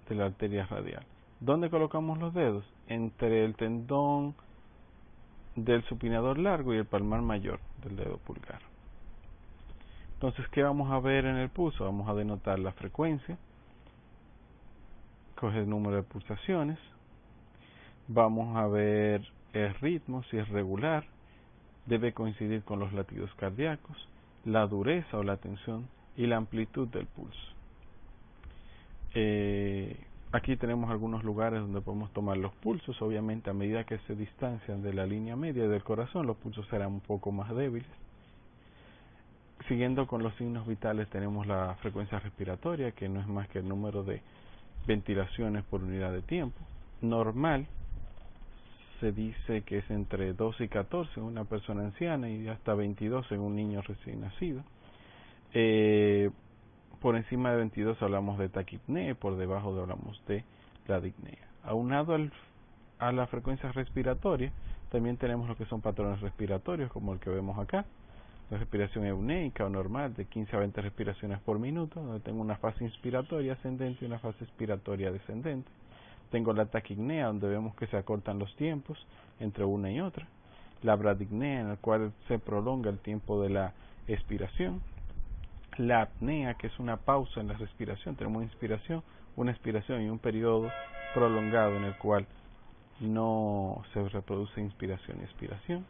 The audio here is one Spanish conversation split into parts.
de la arteria radial. ¿Dónde colocamos los dedos? Entre el tendón del supinador largo y el palmar mayor del dedo pulgar. Entonces, ¿qué vamos a ver en el pulso? Vamos a denotar la frecuencia, coge el número de pulsaciones, vamos a ver el ritmo, si es regular, debe coincidir con los latidos cardíacos, la dureza o la tensión y la amplitud del pulso. Aquí tenemos algunos lugares donde podemos tomar los pulsos. Obviamente, a medida que se distancian de la línea media del corazón, los pulsos serán un poco más débiles. Siguiendo con los signos vitales, tenemos la frecuencia respiratoria, que no es más que el número de ventilaciones por unidad de tiempo. Normal se dice que es entre 12 y 14 en una persona anciana y hasta 22 en un niño recién nacido. Por encima de 22 hablamos de taquipnea, por debajo hablamos de la disnea. Aunado a la frecuencia respiratoria, también tenemos lo que son patrones respiratorios, como el que vemos acá. La respiración euneica o normal, de 15 a 20 respiraciones por minuto, donde tengo una fase inspiratoria ascendente y una fase expiratoria descendente. Tengo la taquipnea, donde vemos que se acortan los tiempos entre una y otra. La bradipnea, en la cual se prolonga el tiempo de la expiración. La apnea, que es una pausa en la respiración. Tenemos una expiración y un periodo prolongado en el cual no se reproduce inspiración y expiración.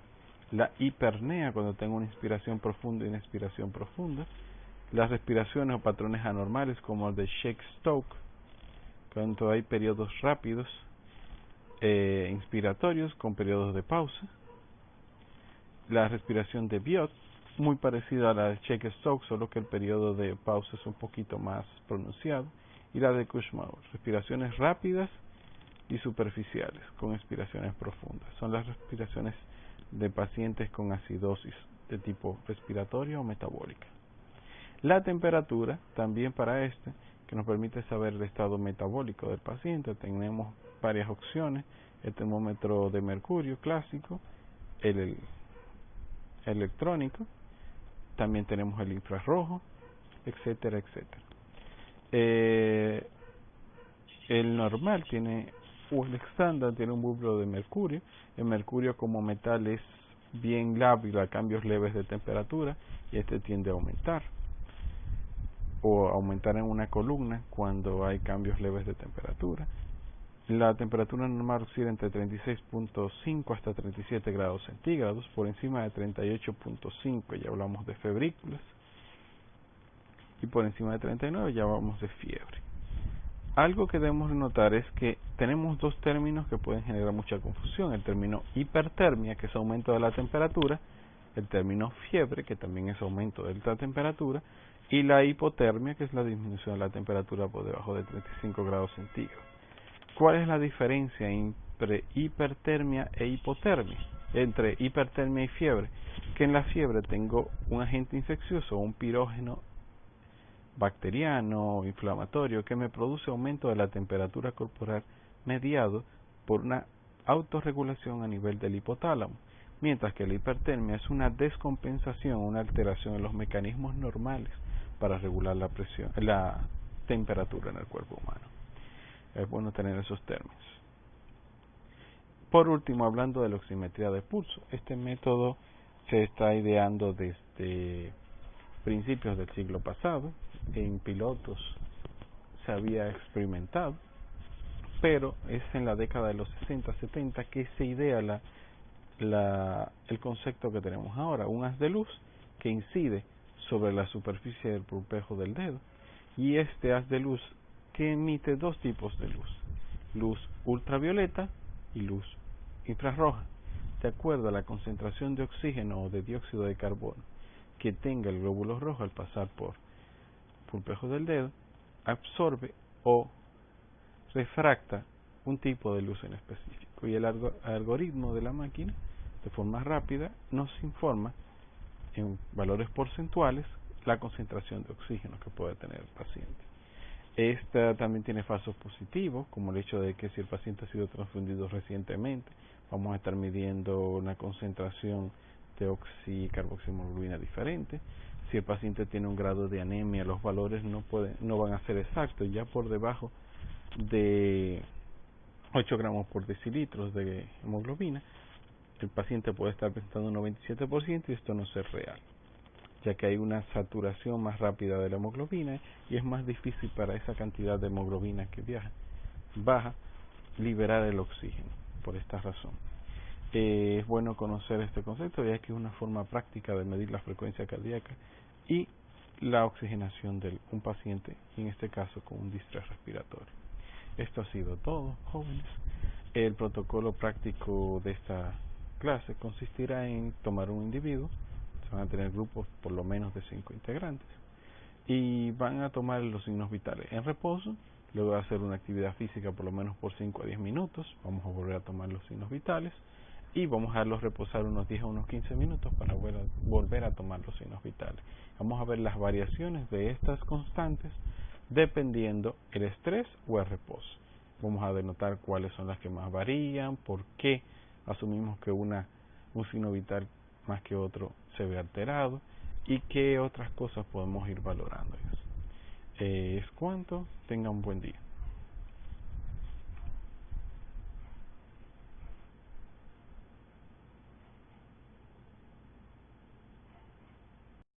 La hipernea, cuando tengo una inspiración profunda y una expiración profunda. Las respiraciones o patrones anormales, como el de Shake-Stokes, cuando hay periodos rápidos inspiratorios con periodos de pausa. La respiración de Biot, muy parecida a la de Shake-Stokes, solo que el periodo de pausa es un poquito más pronunciado. Y la de Kussmaul, respiraciones rápidas y superficiales con expiraciones profundas. Son las respiraciones de pacientes con acidosis de tipo respiratoria o metabólica. La temperatura, también para que nos permite saber el estado metabólico del paciente. Tenemos varias opciones: el termómetro de mercurio clásico, el electrónico, también tenemos el infrarrojo, etcétera, etcétera. El normal o el estándar tiene un bulbo de mercurio. El mercurio como metal es bien lábil a cambios leves de temperatura y este tiende a aumentar o aumentar en una columna cuando hay cambios leves de temperatura. La temperatura normal oscila entre 36.5 hasta 37 grados centígrados. Por encima de 38.5 ya hablamos de febrículas, y por encima de 39 ya hablamos de fiebre. Algo que debemos notar es que tenemos dos términos que pueden generar mucha confusión: el término hipertermia, que es aumento de la temperatura; el término fiebre, que también es aumento de la temperatura; y la hipotermia, que es la disminución de la temperatura por debajo de 35 grados centígrados. ¿Cuál es la diferencia entre hipertermia e hipotermia? Entre hipertermia y fiebre, que en la fiebre tengo un agente infeccioso, un pirógeno bacteriano o inflamatorio que me produce aumento de la temperatura corporal mediado por una autorregulación a nivel del hipotálamo, mientras que la hipertermia es una descompensación, una alteración en los mecanismos normales para regular la temperatura en el cuerpo humano. Es bueno tener esos términos. Por último, hablando de la oximetría de pulso, este método se está ideando desde principios del siglo pasado. En pilotos se había experimentado, pero es en la década de los 60-70 que se idea el concepto que tenemos ahora: un haz de luz que incide sobre la superficie del pulpejo del dedo, y este haz de luz que emite dos tipos de luz: luz ultravioleta y luz infrarroja, de acuerdo a la concentración de oxígeno o de dióxido de carbono que tenga el glóbulo rojo al pasar por pulpejo del dedo. Absorbe o refracta un tipo de luz en específico, y el algoritmo de la máquina, de forma rápida, nos informa en valores porcentuales la concentración de oxígeno que puede tener el paciente. Esta también tiene falsos positivos, como el hecho de que si el paciente ha sido transfundido recientemente, vamos a estar midiendo una concentración de oxicarboximoglobina diferente. Si el paciente tiene un grado de anemia, los valores no van a ser exactos. Ya por debajo de 8 gramos por decilitro de hemoglobina, el paciente puede estar presentando un 97% y esto no es real, ya que hay una saturación más rápida de la hemoglobina y es más difícil para esa cantidad de hemoglobina que viaja baja liberar el oxígeno. Por esta razón es bueno conocer este concepto, ya que es una forma práctica de medir la frecuencia cardíaca y la oxigenación de un paciente, y en este caso con un distrés respiratorio. Esto ha sido todo, jóvenes. El protocolo práctico de esta clase consistirá en tomar un individuo, se van a tener grupos por lo menos de 5 integrantes, y van a tomar los signos vitales en reposo, luego de hacer una actividad física por lo menos por 5 a 10 minutos, vamos a volver a tomar los signos vitales, y vamos a dejarlos reposar unos 10 a unos 15 minutos para volver a tomar los signos vitales. Vamos a ver las variaciones de estas constantes dependiendo el estrés o el reposo. Vamos a denotar cuáles son las que más varían, por qué asumimos que un signo vital más que otro se ve alterado y qué otras cosas podemos ir valorando. Es cuanto. Tengan un buen día.